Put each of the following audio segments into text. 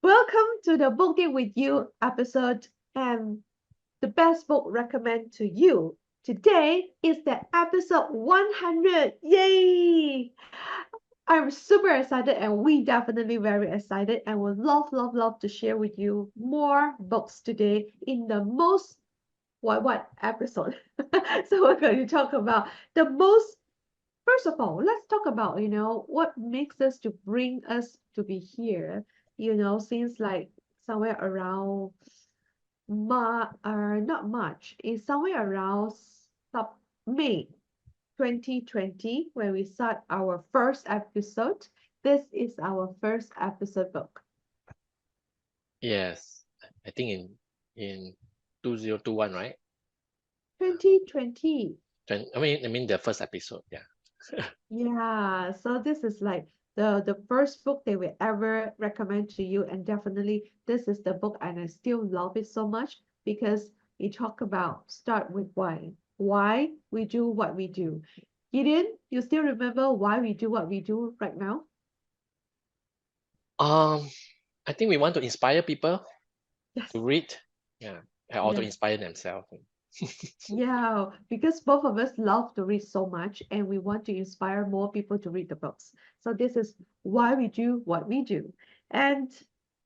Welcome to the Book Day with You episode and the best book recommend to you. Today is the episode 100. Yay! I'm super excited and we definitely very excited and would love to share with you more books today in the most what episode. So we're going to talk about the most. First of all, let's talk about, what makes us to bring us to be here, since like somewhere around not March, it's somewhere around sub May 2020 when we start our first episode. This is our first episode book. Yes, I think in 2021, right? 2020. I mean the first episode. Yeah. Yeah, so this is like the first book that we ever recommend to you, and definitely this is the book, and I still love it so much because we talk about start with why we do what we do. Gideon, you still remember why we do what we do right now? Um, I think we want to inspire people Yes, to read. Yeah, and also yes. inspire themselves. Yeah, because both of us love to read so much and we want to inspire more people to read the books. So this is why we do what we do. And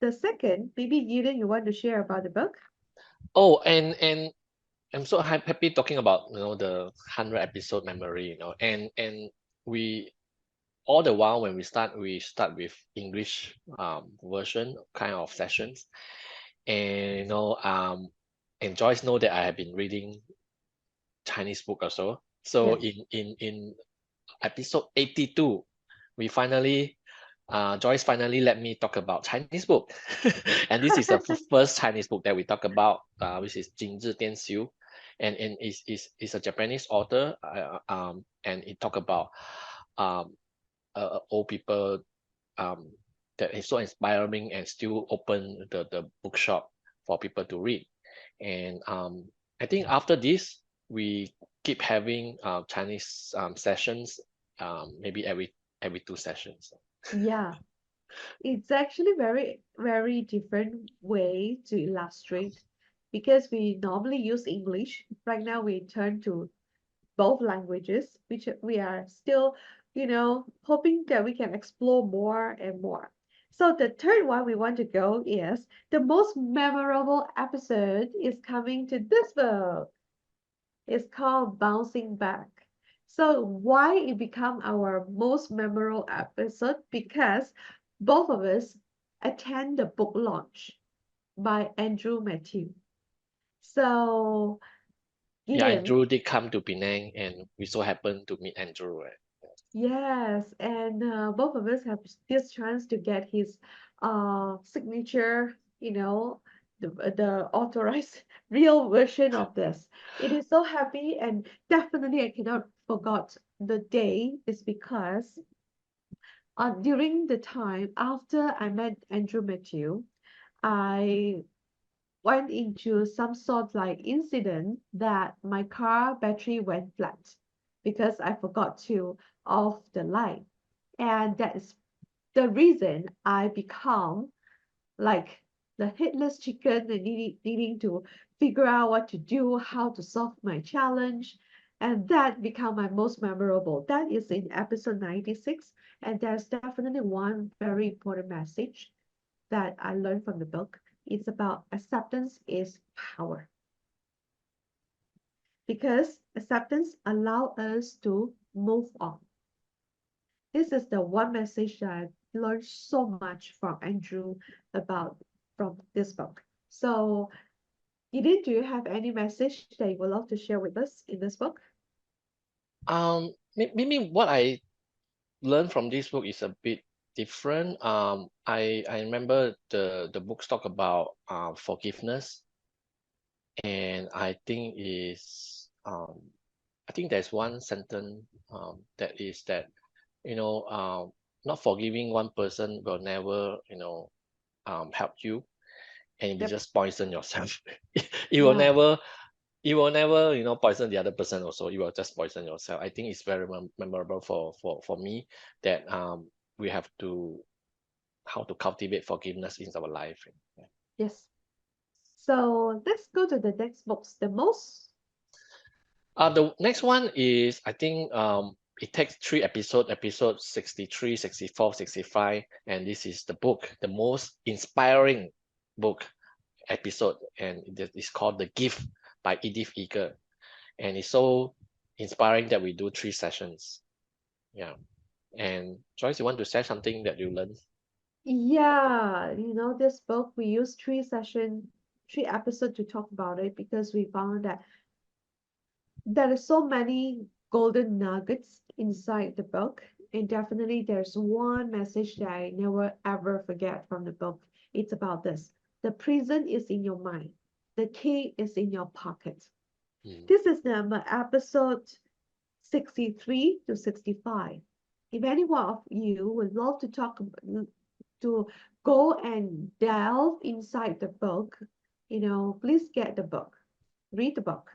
the second, maybe Gideon, you want to share about the book? Oh, and I'm so happy talking about the 100 episode memory. And we all the while when we start with English version kind of sessions, and and Joyce know that I have been reading Chinese book also. So Yes. in episode 82, we finally Joyce finally let me talk about Chinese book. And this is the first Chinese book that we talk about, which is 今日天修, and is a Japanese author, and it talk about um old people, um that is so inspiring and still open the bookshop for people to read. And I think after this, we keep having Chinese sessions, maybe every 2 sessions. Yeah, it's actually very different way to illustrate because we normally use English. Right now we turn to both languages, which we are still, hoping that we can explore more and more. So the third one we want to go is the most memorable episode is coming to this book. It's called Bouncing Back. So why it become our most memorable episode? Because both of us attend the book launch by Andrew Matthew. So Yeah, Gideon, Andrew did come to Penang, and we so happened to meet Andrew. Right? yes, and both of us have this chance to get his signature, the authorized real version of this. It is so happy and definitely I cannot forgot the day is because during the time after I met Andrew Matthew, I went into some sort like incident that my car battery went flat because I forgot to off the light. And that is the reason I become like the headless chicken and needing to figure out what to do, how to solve my challenge. And that become my most memorable. That is in episode 96. And there's definitely one very important message that I learned from the book. It's about acceptance is power because acceptance allows us to move on. This is the one message that I learned so much from Andrew about from this book. So, Edith, do you have any message that you would love to share with us in this book? Maybe what I learned from this book is a bit different. I remember the books talk about forgiveness, and I think there's one sentence that is that you know um, not forgiving one person will never help you, and you Yep. just poison yourself. it will Yeah. never it will never poison the other person. Also, you will just poison yourself. I think it's very memorable for me that we have to how to cultivate forgiveness in our life. Yes. So let's go to the next books. The most. The next one is, I think, it takes 3 episode 63, 64, 65, and this is the book, the most inspiring book episode, and it is called The Gift by Edith Eger. And it's so inspiring that we do 3 sessions. Yeah. And Joyce, you want to share something that you learned? Yeah, this book, we used 3 episodes to talk about it because we found that there are so many golden nuggets inside the book. And definitely there's one message that I never ever forget from the book. It's about this. The prison is in your mind. The key is in your pocket. Mm. This is number episode 63 to 65. If any one of you would love to to go and delve inside the book, please get the book, read the book.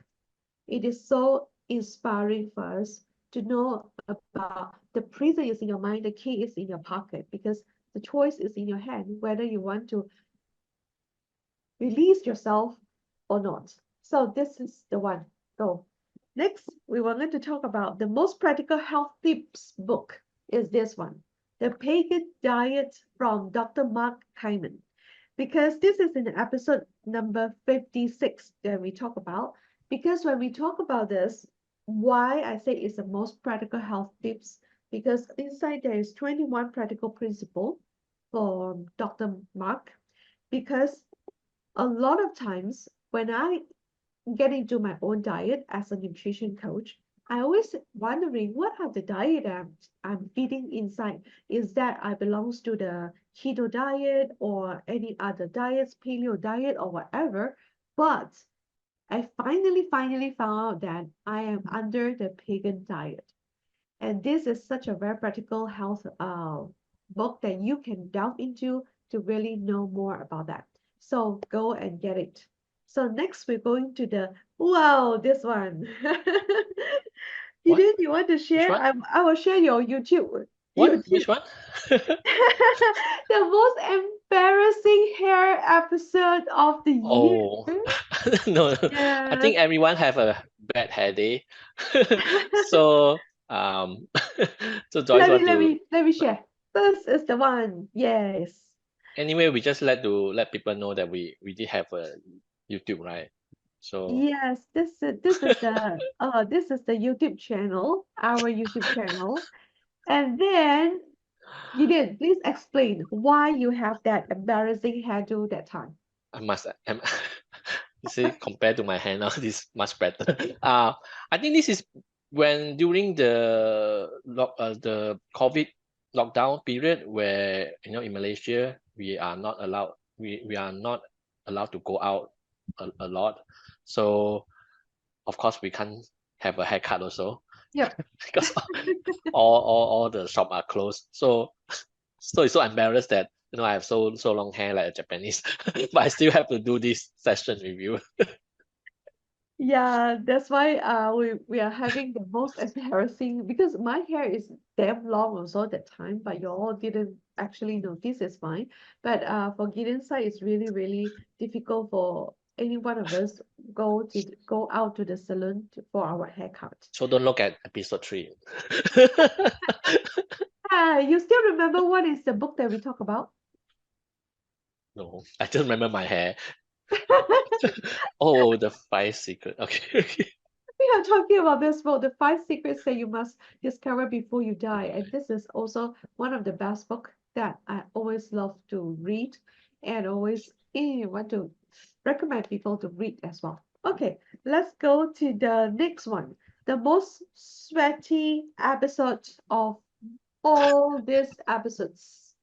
It is so inspiring for us to know about the prison is in your mind, the key is in your pocket, because the choice is in your hand whether you want to release yourself or not. So this is the one. Go. Next, we wanted to talk about the most practical health tips book is this one, The Pagan Diet from Dr. Mark Hyman. Because this is in episode number 56 that we talk about. Because when we talk about this, why I say it's the most practical health tips, because inside there is 21 practical principle for Dr. Mark. Because a lot of times when I get into my own diet as a nutrition coach, I always wondering what are the diet I'm feeding inside. Is that I belongs to the keto diet or any other diets, paleo diet or whatever. But I finally found out that I am under the pagan diet. And this is such a very practical health book that you can delve into to really know more about that. So go and get it. So next we're going to wow, this one. What? You want to Which share? one? I will share your YouTube. What? Which one? The most embarrassing hair episode of the year. Oh, no, I Yes. think everyone have a bad hair day. So, so Joyce want to, Let me share. This is the one. Yes. anyway, we just let people know that we did have a YouTube, right? So, Yes, this is the YouTube channel, our YouTube channel. And then Gideon, please explain why you have that embarrassing hairdo that time. you see, compared to my hair now, this is much better. I think this is when during the COVID lockdown period where in Malaysia we are not allowed we are not allowed to go out a lot. So of course we can't have a haircut also Yep. because all the shop are closed. So it's so embarrassed that I have so long hair like a Japanese, but I still have to do this session with you. Yeah, that's why we are having the most embarrassing because my hair is damn long also at that time, but you all didn't actually notice it's mine. But for Gideon's side, it's really difficult for any one of us go out to the salon for our haircut. So don't look at episode 3. Ah, you still remember what is the book that we talk about? No, I just remember my hair. Oh, the 5 secret. Okay, okay. We are talking about this book, The Five Secrets That You Must Discover Before You Die. And this is also one of the best books that I always love to read and always want to recommend people to read as well. Okay, let's go to the next one. The most sweaty episode of all these episodes.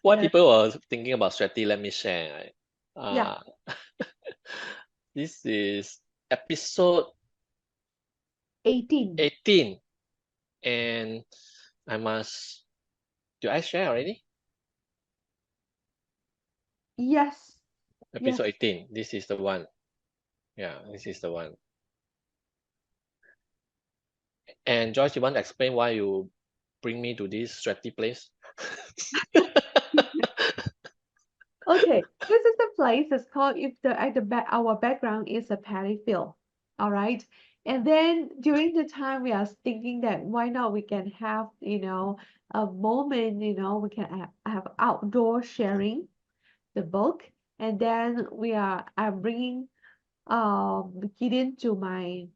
What Yeah. people were thinking about sweaty, let me share. Right? Yeah. This is episode 18. 18, and I must. Do I share already? Yes. Episode Yes. 18. This is the one. Yeah, this is the one. And Joyce, you want to explain why you bring me to this sweaty place? Okay, this is the place. It's called if the at the back our background is a paddy field. All right. And then during the time we are thinking that why not we can have, a moment, we can have outdoor sharing the book. And then I'm bringing Gideon to my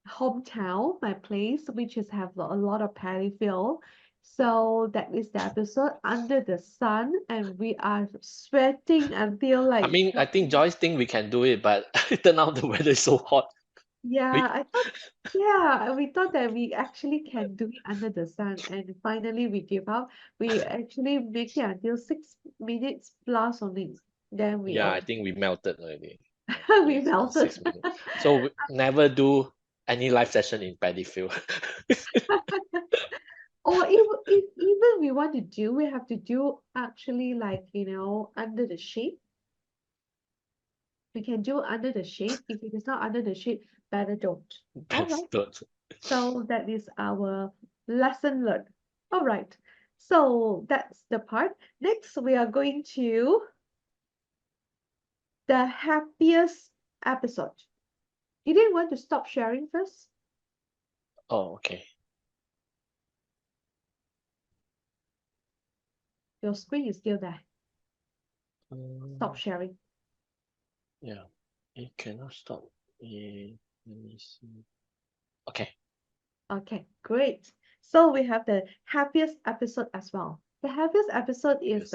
hometown, my place, which is have a lot of paddy field. So that is the episode under the sun, and we are sweating until I like, mean, I think Joyce think we can do it, but it turned out the weather is so hot. yeah, We, I thought, yeah, we thought that we actually can do it under the sun, and finally we give up. We actually make it until 6 minutes plus only. Then we yeah, I all think we melted already. we Yes, in melted. 6 minutes. So we never do any live session in paddy field. Or if even we want to do, we have to do actually like, under the shade. We can do under the shade. If it is not under the shade, better don't. All right. Bastard. So that is our lesson learned. All right. So that's the part. Next, we are going to the happiest episode. You didn't want to stop sharing first? Oh, okay. Your screen is still there. Stop Um, sharing. yeah, it cannot stop. Let me see. Okay. Okay, great. So we have the happiest episode as well. The happiest episode is Yes.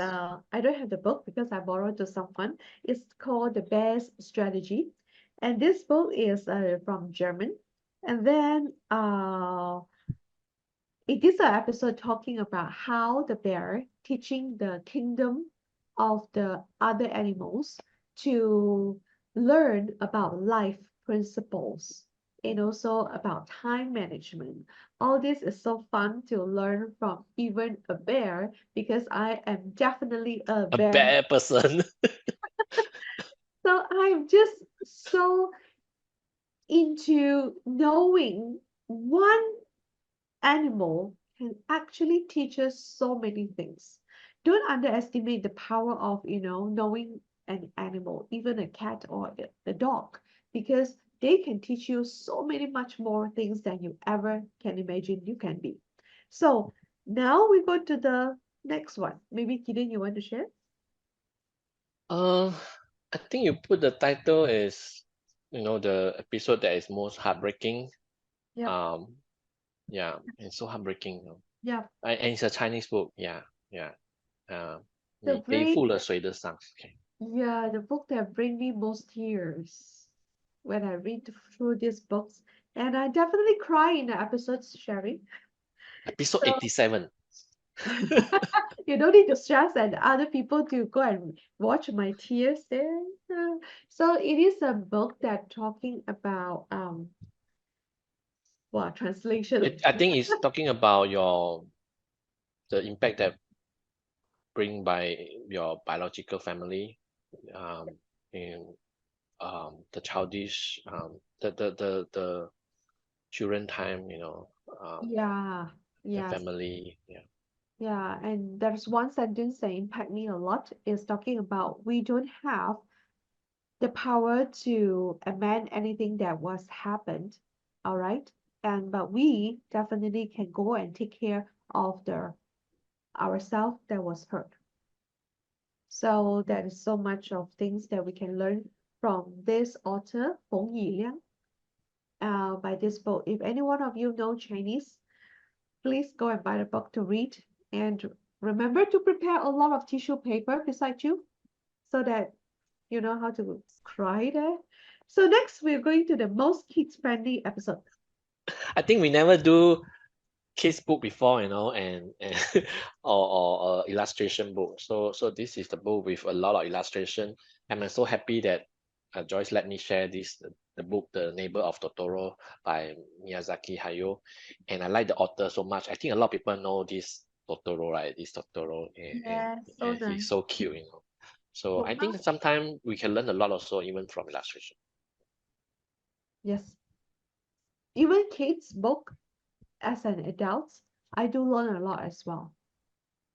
I don't have the book because I borrowed to someone. It's called The Bear's Strategy. And this book is from German. And then it is an episode talking about how the bear teaching the kingdom of the other animals to learn about life principles and also about time management. All this is so fun to learn from even a bear because I am definitely a A bear. bad person. So I'm just so into knowing one animal can actually teach us so many things. Don't underestimate the power of, knowing an animal, even a cat or a dog, because they can teach you so many much more things than you ever can imagine you can be. So now we go to the next one. Maybe Gideon, you want to share? Uh, I think you put the title is, the episode that is most heartbreaking. Yep, Um, yeah, it's so heartbreaking. yep. And it's a Chinese book. Yeah, yeah. The 你背 brain, 负了谁的伤? Okay. yeah, the book that bring me most tears when I read through these books. And I definitely cry in the episodes, Sherry. Episode So 87. you don't need to stress and other people to go and watch my tears there. So it is a book that talking about well, translation. I think it's talking about the impact that bring by your biological family, um, in the childish, the children time, Yeah, the yes, family. Yeah. yeah. And there's one sentence that impact me a lot is talking about we don't have the power to amend anything that was happened, all right? And but we definitely can go and take care of the ourselves that was hurt. So there is so much of things that we can learn from this author, Feng Yiliang, by this book. If any one of you know Chinese, please go and buy the book to read. And remember to prepare a lot of tissue paper beside you so that you know how to cry there. So next, we're going to the most kids-friendly episode. I think we never do kids book before, and or illustration book. So this is the book with a lot of illustration. And I'm so happy that Joyce let me share this the book The Neighbor of Totoro by Miyazaki Hayao, and I like the author so much. I think a lot of people know this Totoro, right? This Totoro, and and, Yes, so and nice. he's so cute. So For I now, think sometimes we can learn a lot also even from illustration. yes. Even kids book as an adult, I do learn a lot as well.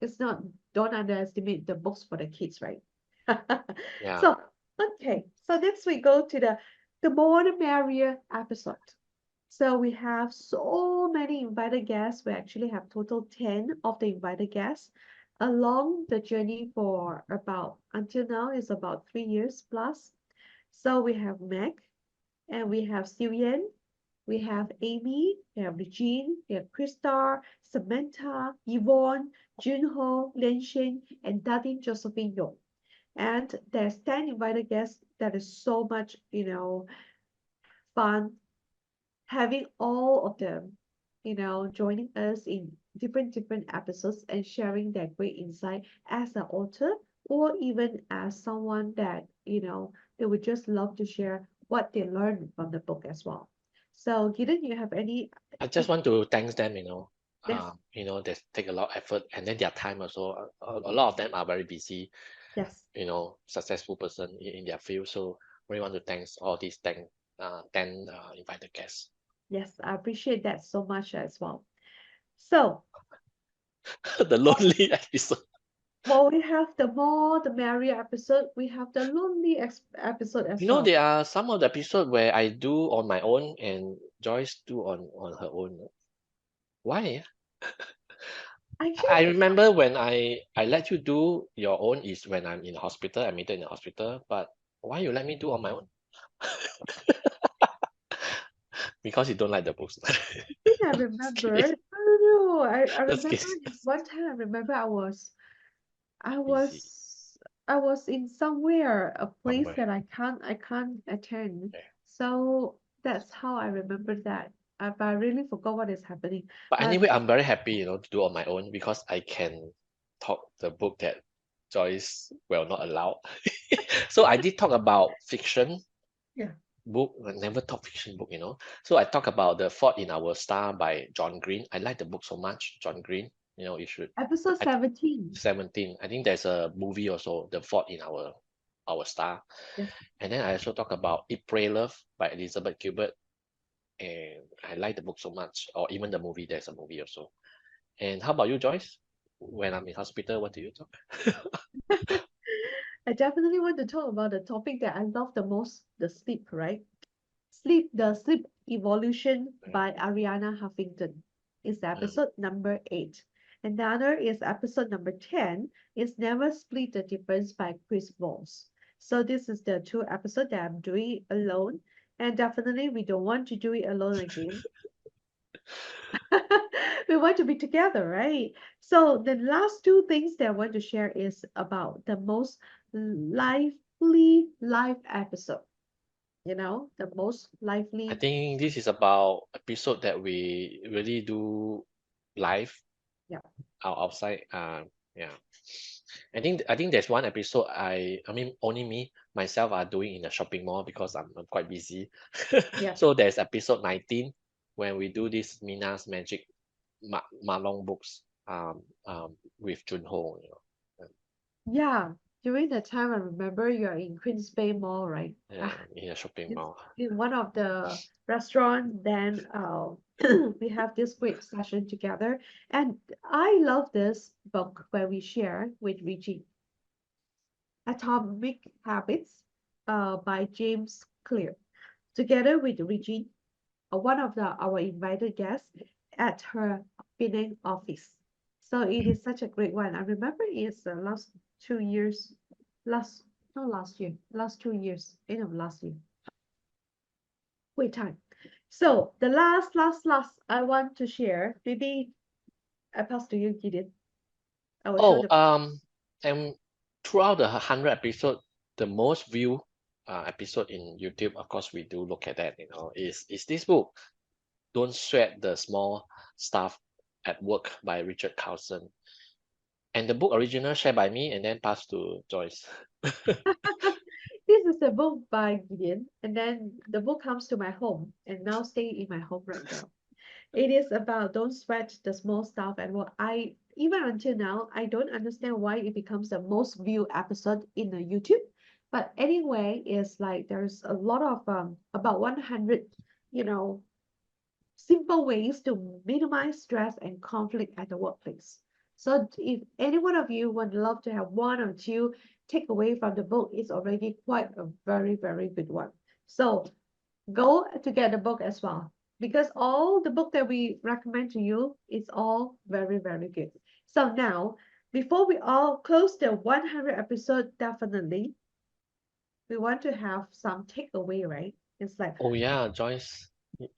It's not, don't underestimate the books for the kids, right? Yeah. So, okay. So next we go to the more the merrier episode. So we have so many invited guests. We actually have total 10 of the invited guests along the journey for about, until now is about 3 years plus. So we have Meg and we have Xiu we have Amy, we have Regine, we have Krista, Samantha, Yvonne, Junho, Lianxin, and Dadin Josephine Yong. And there's 10 invited guests. That is so much, fun having all of them, joining us in different episodes and sharing their great insight as an author or even as someone that, they would just love to share what they learned from the book as well. So, Gideon, you have any? I just want to thank them, Yes, they take a lot of effort and then their time also. A lot of them are very busy, yes, successful person in their field. So really want to thanks all these 10 invited guests. yes, I appreciate that so much as well. So, The lonely episode. while we have the more the merrier episode, we have the lonely episode as well. There are some of the episode where I do on my own and Joyce do on her own. Why? I Actually, remember when I let you do your own is when I'm in hospital, admitted in the hospital. But why you let me do on my own? Because you don't like the books. think I Just kidding. remember. I don't know. I Just remember kidding. this one time. I remember I Busy was I was in somewhere, a place somewhere. that I can't attend. Okay. So that's how I remember that. But I really forgot what is happening. But But anyway, I'm very happy, to do on my own because I can talk the book that Joyce will not allow. So I did talk about fiction yeah, book, I never talk fiction book. So I talk about The Fault in Our Star by John Green. I like the book so much, John Green. You should. episode I 17. 17. I think there's a movie also, The Fault in Our Star. Yes, And then I also talk about Eat, Pray, Love by Elizabeth Gilbert. And I like the book so much, or even the movie. There's a movie also. And how about you, Joyce? When I'm in hospital, what do you talk? I definitely want to talk about the topic that I love the most, the sleep, right? The Sleep Evolution by Ariana Huffington is Mm. episode number 8. And the other is episode number 10 is Never Split the Difference by Chris Voss. So this is the two episodes that I'm doing alone. And definitely we don't want to do it alone again. We want to be together, right? So the last two things that I want to share is about the most lively live episode. The most I lively. think this is about episode that we really do live Yeah. outside. Yeah. I think there's one episode I mean only me myself are doing in the shopping mall because I'm quite busy. Yeah. So there's episode 19 when we do this Mina's Magic Malong books with Junho. Yeah, during that time, I remember you're in Queens Bay Mall, right? Yeah, in a shopping It's mall. in one of the restaurant. Then we have this great session together, and I love this book where we share with Reggie, Atomic Habits, by James Clear, together with Reggie, one of our invited guests at her Penang office. So it is such a great one. I remember it's the last 2 years, last not last year, last 2 years, end of last year. Wait time. So the last I want to share. Maybe I pass to you, Gideon. I will show Oh, the and throughout the 100 episode, the most view episode in YouTube, of course, we do look at that, is this book, Don't Sweat the Small Stuff at Work by Richard Carlson. And the book original shared by me and then passed to Joyce. This is the book by Gideon, and then the book comes to my home and now staying in my home right now. It is about don't sweat the small stuff and what I even until now I don't understand why it becomes the most viewed episode in the YouTube. But anyway, it's like there's a lot of about 100, you know, simple ways to minimize stress and conflict at the workplace. So if any one of you would love to have one or two take away from the book is already quite a very, very good one. So go to get the book as well, because all the book that we recommend to you is all very, very good. So now, before we all close the 100 episode, definitely we want to have some takeaway, right? It's like, Oh yeah, Joyce,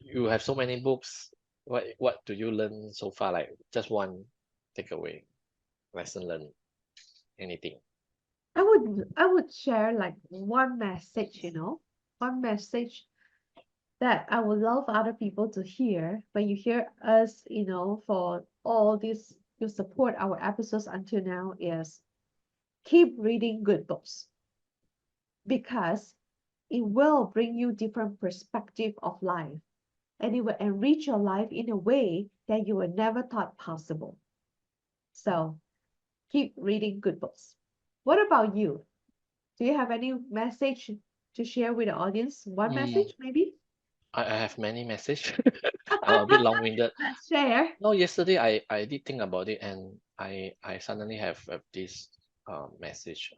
you have so many books. What do you learn so far? Like just one takeaway, lesson learned, anything. I would share like one message, one message that I would love other people to hear when you hear us, for all this, you support our episodes until now, is keep reading good books, because it will bring you different perspective of life, and it will enrich your life in a way that you would never thought possible. So keep reading good books. What about you? Do you have any message to share with the audience? One Mm, message, maybe? I have many message. I'm a bit long-winded. Let's share. No, yesterday I did think about it and I suddenly have this message.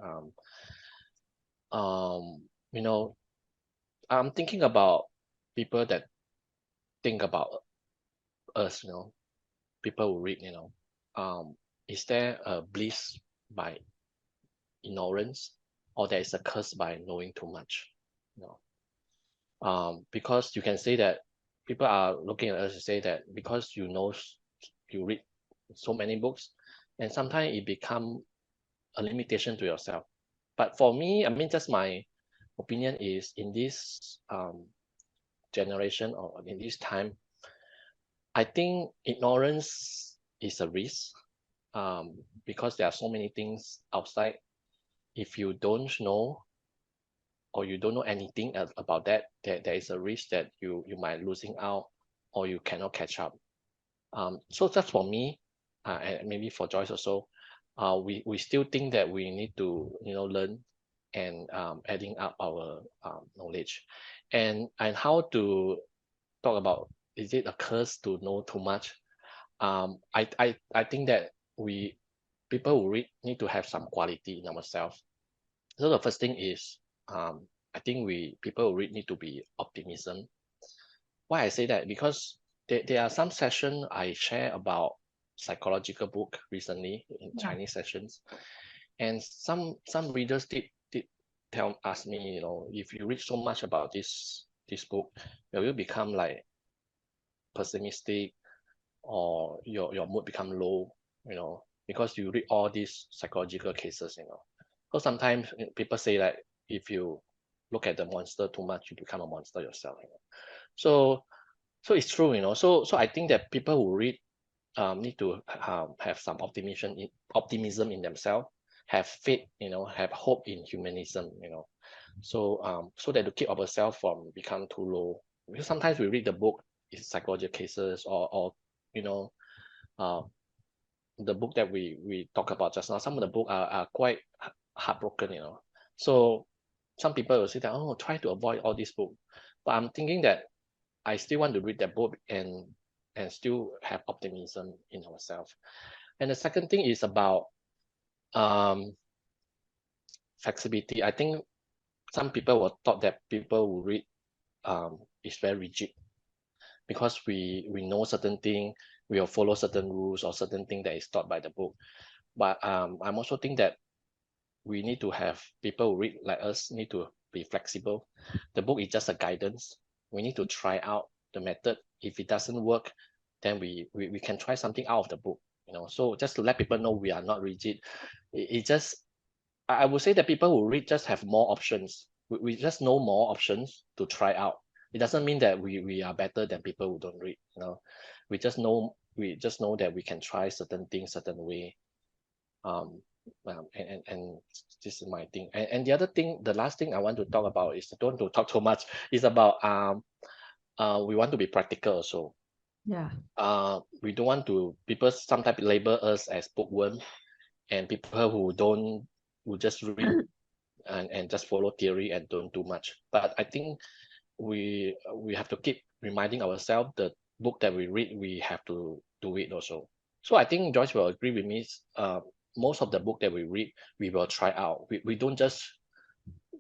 Um, you know, I'm thinking about people that think about us, people who read, is there a bliss by ignorance or there is a curse by knowing too much? You because you can say that people are looking at us to say that because you read so many books, and sometimes it become a limitation to yourself. But for me, I mean, just my opinion is in this generation or in this time, I think ignorance is a risk because there are so many things outside. If you don't know or you don't know anything about that, there is a risk that you might losing out or you cannot catch up. So that's for me, and maybe for Joyce also. We still think that we need to learn and adding up our knowledge, and how to talk about, is it a curse to know too much? I think that we people who read need to have some quality in ourselves. So the first thing is, I think we people who read need to be optimism. Why I say that? Because there are some session I share about psychological book recently in Yeah. Chinese sessions, and some readers did ask me, if you read so much about this book, will you become like pessimistic or your mood become low, because you read all these psychological cases. So sometimes people say that if you look at the monster too much, you become a monster yourself. So so it's true. So I think that people who read need to have some optimism in themselves, have faith, have hope in humanism. So that to keep ourselves from become too low. Because sometimes we read the book, it's psychological cases or you know uh, the book that we talk about just now. Some of the book are quite heartbroken. So some people will say that, oh, try to avoid all this book, but I'm thinking that I still want to read that book and still have optimism in ourselves. And the second thing is about um, flexibility. I think some people were thought that people who read is very rigid because we know certain thing, we will follow certain rules or certain thing that is taught by the book. But I'm also think that we need to have people who read like us need to be flexible. The book is just a guidance. We need to try out the method. If it doesn't work, then we can try something out of the book. So just to let people know we are not rigid. It just I would say that people who read just have more options. We just know more options to try out. It doesn't mean that we are better than people who don't read. We just know that we can try certain things certain way. Um, and this is my thing. And the other thing, the last thing I want to talk about is, don't want to talk too much. Is about we want to be practical also. Yeah. We don't want to people sometimes label us as bookworm and people who just read and just follow theory and don't do much. But I think we have to keep reminding ourselves the book that we read, we have to do it also. So I think Joyce will agree with me. most of the book that we read, we will try out. We don't just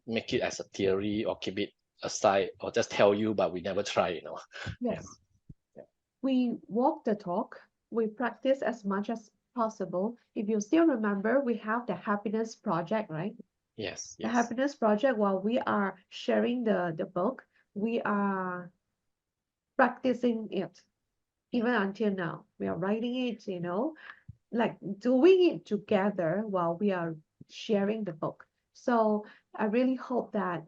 make it as a theory or keep it aside or just tell you, but we never try, you know. Yeah. Yes. We walk the talk. We practice as much as possible. If you still remember, we have the happiness project, right? Yes, The yes. happiness project, while we are sharing the book, we are practicing it even until now. We are writing it, like doing it together while we are sharing the book. So I really hope that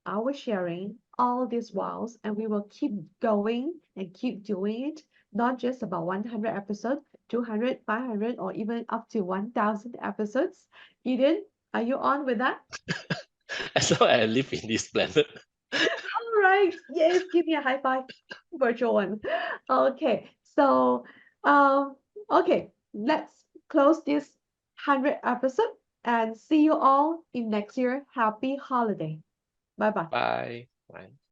our sharing all these whiles, and we will keep going and keep doing it, not just about 100 episodes, 200, 500, or even up to 1,000 episodes. Eden, are you on with that? As long as I live in this planet. All right. Yes, give me a high five. Virtual one. Okay. So, um, okay, let's close this 100 episode and see you all in next year. Happy holiday. Bye bye. Bye. Bye.